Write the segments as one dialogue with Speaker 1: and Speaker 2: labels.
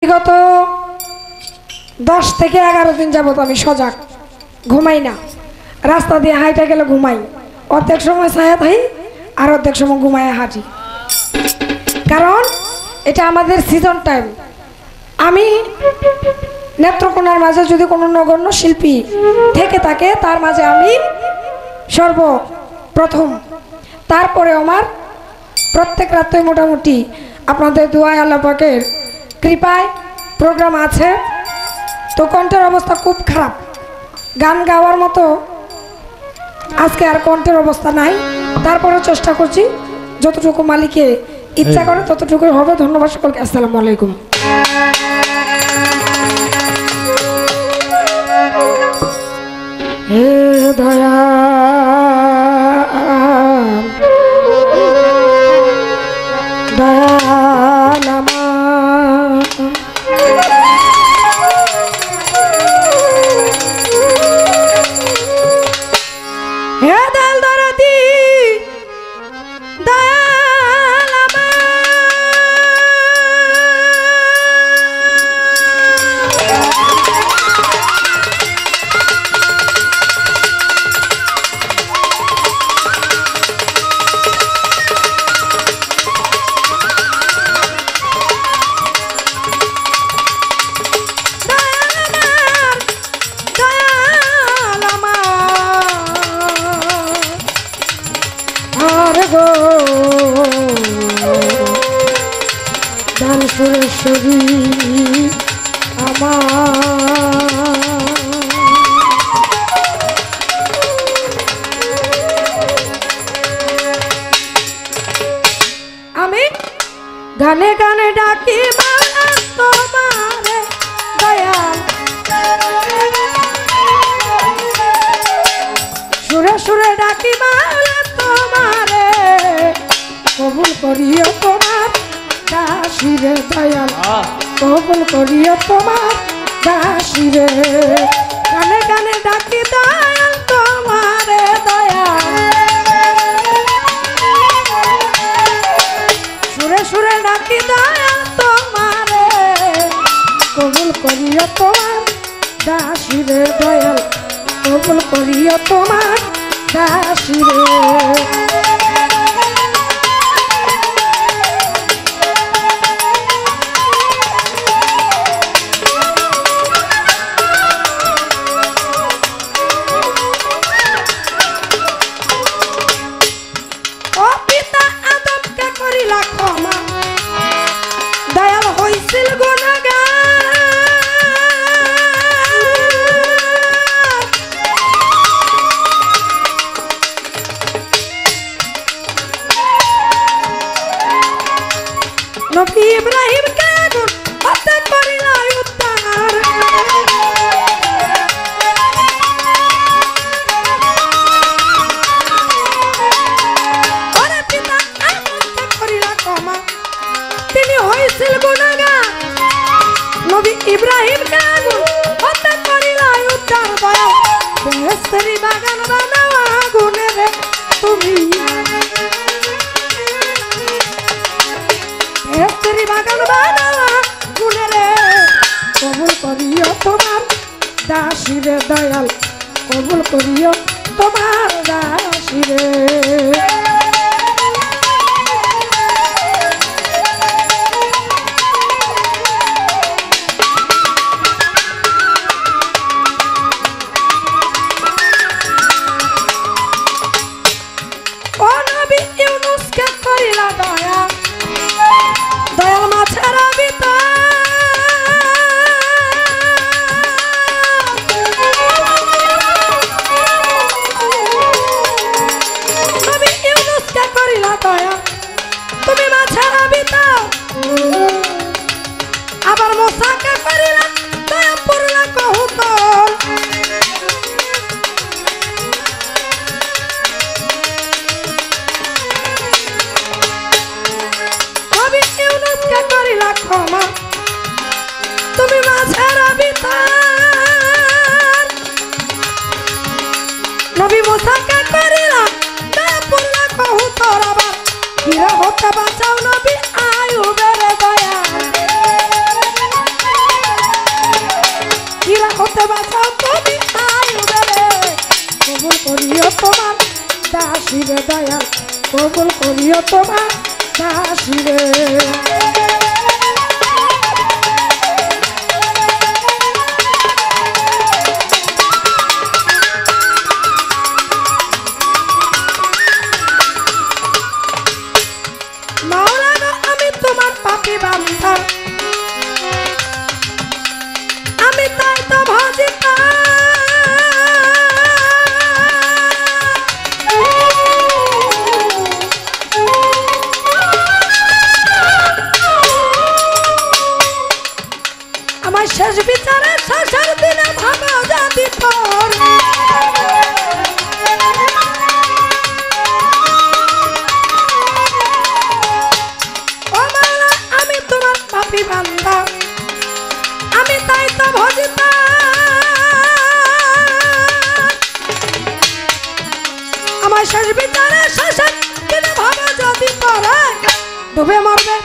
Speaker 1: বিগত 10 থেকে 11 দিন যাবত আমি সজাগ, ঘুমাই না। রাস্তা দিয়ে হাইটা গেলে ঘুমাই, অর্ধেক সময় ছায়া থাই আর অর্ধেক সময় ঘুমায় হাঁটি, কারণ এটা আমাদের সিজন টাইম। আমি নেত্রকোনার মাঝে যদি কোনো নগণ্য শিল্পী থেকে থাকে তার মাঝে আমি সর্বপ্রথম। তারপরে আমার প্রত্যেক রাতে মোটামুটি আপনাদের দোয়ায় আল্লাহ পাকের কৃপায় প্রোগ্রাম আছে। তো কণ্ঠের অবস্থা খুব খারাপ, গান গাওয়ার মতো আজকে আর কণ্ঠের অবস্থা নাই। তারপরেও চেষ্টা করছি, যতটুকু মালিকে ইচ্ছা করে ততটুকুই হবে। ধন্যবাদ সকলকে, আসসালামু আলাইকুম। হে দয়া দান সুরেশ্বরী আমি গানে গানে ডাকি তোমারে দয়াল, সুরে সুরে ডাকি তোমারে, কবুল করিও তোমার দাসিরে দয়াল, কবুল করিও তোমার দাসিরে। গানে গানে ডাকি দয়াল তোমারে দয়াল, সুরে সুরে ডাকি দয়াল তোমারে, কবুল করিও তোমার দাসিরে দয়াল, কবুল করিও তোমার দাসিরে। নবী ইব্রাহিম কে গুণ হত্যা করিলা উদ্ধার, ওরে পিতা আদমকে করিলা ক্ষমা, তিনি হইছিল গুনাহগার। নবী ইব্রাহিম কে গুণ হত্যা করিলা উদ্ধার, দয়া বেহেশতের বাগান বানাওয়া গুণে রে তুমি, বাগান বানাওয়া গুণে রে, কবুল করিও তোমার দাসিরে দয়াল, কবুল করিও তোমার দাসিরে। ও নবী ইউনুসকে করিলা দয়া, দয়াল মাছের ভিতর নবী ইউনুসকে করিলা দয়া, তুমি মাছের ভিতর, আবার মুসাকে করিলা দয়া পড়লা কহুতর, করিলা ক্ষমা তুমি মাঝের ভিতর, নবী মুসাকে করিলা দয়া পড়লা কহুতর, আবার ফিরে হতে বাঁচাও নবী আয়ুবের দয়া, হতে বাঁচাও তুমি আয়ুবে রে কবুল করিও তোমার দাসী রে দয়াল কবুল করিও তোমার দাসী রে মাওলানা আমি তোমার পাপী বান্দা আমি তাই তো ভজিতা আমার শেষ বিচারে শেষের দিনে ভাবো জাতি পর ও মাওলা আমি তোমার পাপী বান্দা আমি তাই তো ভজিতা আমার শেষ বিচারে শেষের দিনে ভাবো যদি পরে ডুবে মরবে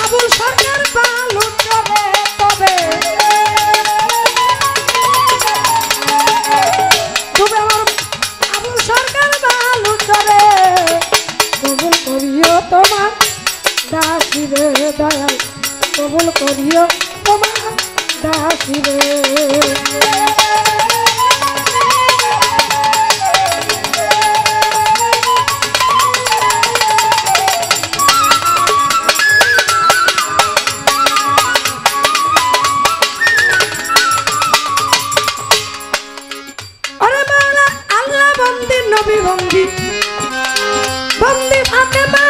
Speaker 1: আবুল সরকার বালু চলে তবে ডুবে মরবে আবুল সরকার বালু চলে কবুল করিও তোমার দাসী রে দয়াল কবুল করিও তোমার দাসী রে ওরে মাওলা আল্লাহ বন্দি নবী বন্দি বন্দি ফাতেমা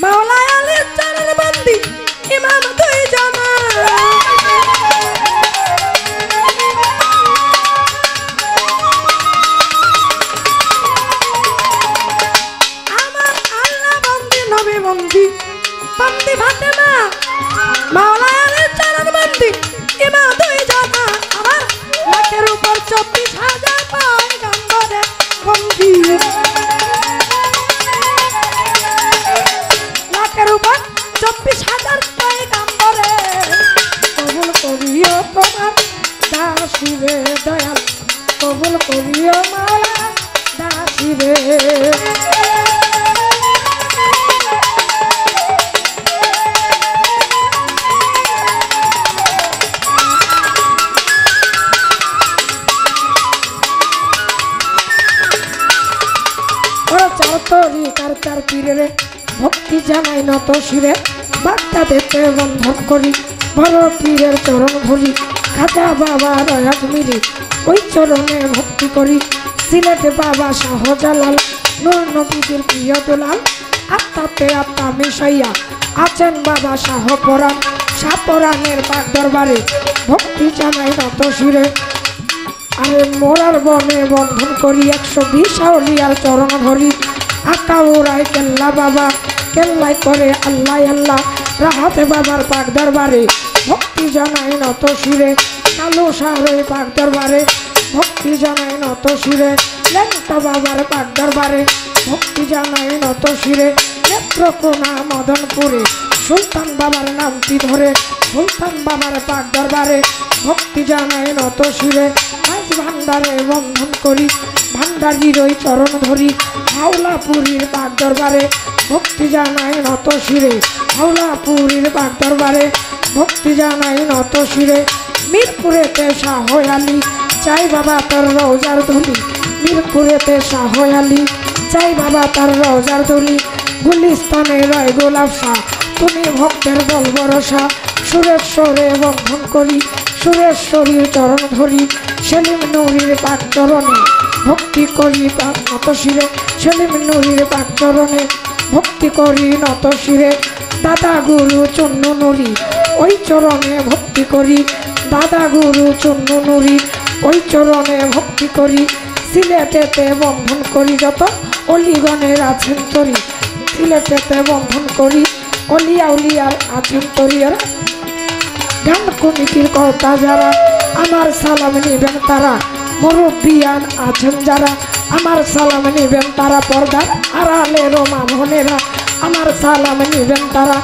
Speaker 1: মাওলা আলীর চরণ বন্দি ইমাম দুই জামা আমার আল্লাহ বন্দি নবী বন্দি বন্দি ফাতেমা মাওলা আলীর চরণ বন্দি ইমাম দুই জামা আমার লাখের উপর 24,000 পয়গম্বরে বন্দি লাখের উপর 24,000 পয়গম্বরে কবুল করিও তোমার দাসী রে দয়াল কবুল করিও মাওলা দাসী রে তরি তার তার পীরে ভক্তি জানাই নত শিরে বার্তা দেখতে বন্ধন করি বড় পীরের চরণ ধরি খাজা বাবা রয়াজ মিরি ওই চরণে ভক্তি করি সিলেটে বাবা শাহজালাল নূর নবীদের প্রিয় দুলাল আত্মাতে আত্মা মিশাইয়া আছেন বাবা শাহ পরাণ শাহ পরাণের পাক দরবারে ভক্তি জানাই নত শিরে আরে মোরার বনে বন্ধন করি 120 আউলিয়ার চরণ ধরি আকা ওরাই কেল্লা বাবা কেল্লাই করে আল্লাহ আল্লাহ রাহাতে বাবার পাক দরবারে ভক্তি জানাই নত শিরে কালো সাহের পাক দরবারে ভক্তি জানাই নত শিরে লেংটা বাবার পাক দরবারে ভক্তি জানাই নত শিরে নেত্রকোনা মদনপুরে সুলতান বাবার নামটি ধরে সুলতান বাবার পাক দরবারে ভক্তি জানাই নত শিরে আজ ভান্ডারে বন্ধন করি ভান্ডারির ওই চরণ ধরি হাওলাপুরীর পাক দরবারে ভক্তি জানাই নত শিরে হাওলাপুরীর পাক দরবারে ভক্তি জানাই নত শিরে মিরপুরেতে শাহ আলী চাই বাবা তার রওজার ধুলি মিরপুরেতে শাহ আলী চাই বাবা তার রওজার ধুলি গুলিস্তানে রয় গোলাপ শাহ তুমি ভক্তের বল ভরসা সুরেশ্বরে বন্ধন করি সুরেশ্বরীর চরণ ধরি সেলিম নুরির পাক চরণে ভক্তি করি পাক নত শিরে সেলিম নুরির পাক চরণে ভক্তি করি নত শিরে দাদা গুরু চন্ন নুরি ওই চরণে ভক্তি করি দাদা গুরু চন্ন নুরি ওই চরণে ভক্তি করি সিলেটেতে বন্ধন করি যত অলিগণের আছেন তরি সিলেটেতে বন্ধন করি অলিয়া উলিয়ার আছেন তরিয়ার গান কমিটির কর্তা যারা আমার সালাম নেবেন তারা মুরব্বিয়ান আছেন যারা আমার সালাম নেবেন তারা পর্দার আড়ালে রমা বোনেরা আমার সালাম নিবেন তারা।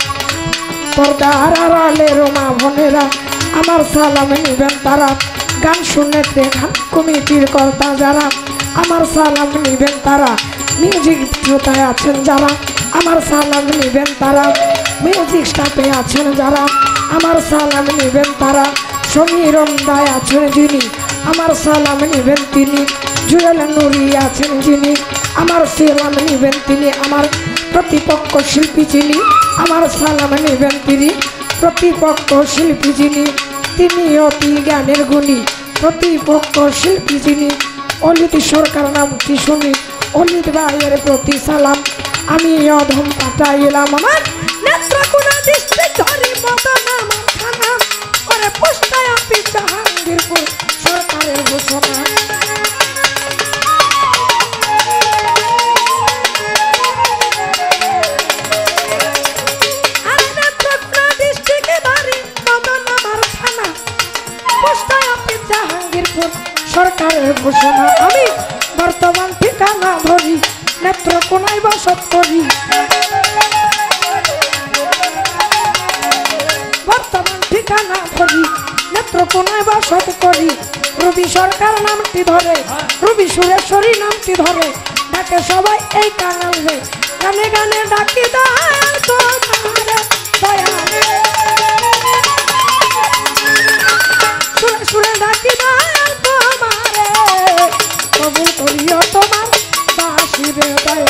Speaker 1: পর্দার আড়ালের মা বোনেরা আমার সালাম নিবেন তারা। গান শুনেতে গান কমিটির কর্তা যারা আমার সালাম নিবেন তারা। মিউজিক শ্রোতায় আছেন যারা আমার সালাম নিবেন তারা। মিউজিক স্টাফে আছেন যারা আমার সালাম নিবেন তারা। সমীরন্দায় আছেন যিনি আমার সালাম নিবেন তিনি। জুয়েল নুরি আছেন যিনি আমার সালাম নিবেন তিনি। আমার প্রতিপক্ষ শিল্পী যিনি আমার সালাম নিবেন তিনি। প্রতিপক্ষ শিল্পী যিনি তিনি অতি জ্ঞানের গুণী। প্রতিপক্ষ শিল্পী যিনি অলিত সরকার নামটি শুনি। অলিত ভাইয়ের প্রতি সালাম আমি অধম পাঠাইলাম। আমার নেত্রকোনা ডিস্ট্রিক্ট ধরি মদন আমার থানা করে পোস্টায় অফিস জাহাঙ্গীরপুর সরকারের ঘোষণা। সরকারের ঘোষণা আমি বর্তমান ঠিকানা ধরি নেত্রকোনায় বসত করি। বর্তমান ঠিকানা ধরি নেত্রকোনায় বসত করি। রবি সরকার নামটি ধরে রবি সুরেশ্বরী নামটি ধরে ডাকে সবাই এই কাঙাল রে। গানে গানে ডাকি দয়াল তোমারে দয়াল সুরে সুরে ডাকি দয়াল তোমারে কবুল করিও তোমার বাসি রে দয়াল।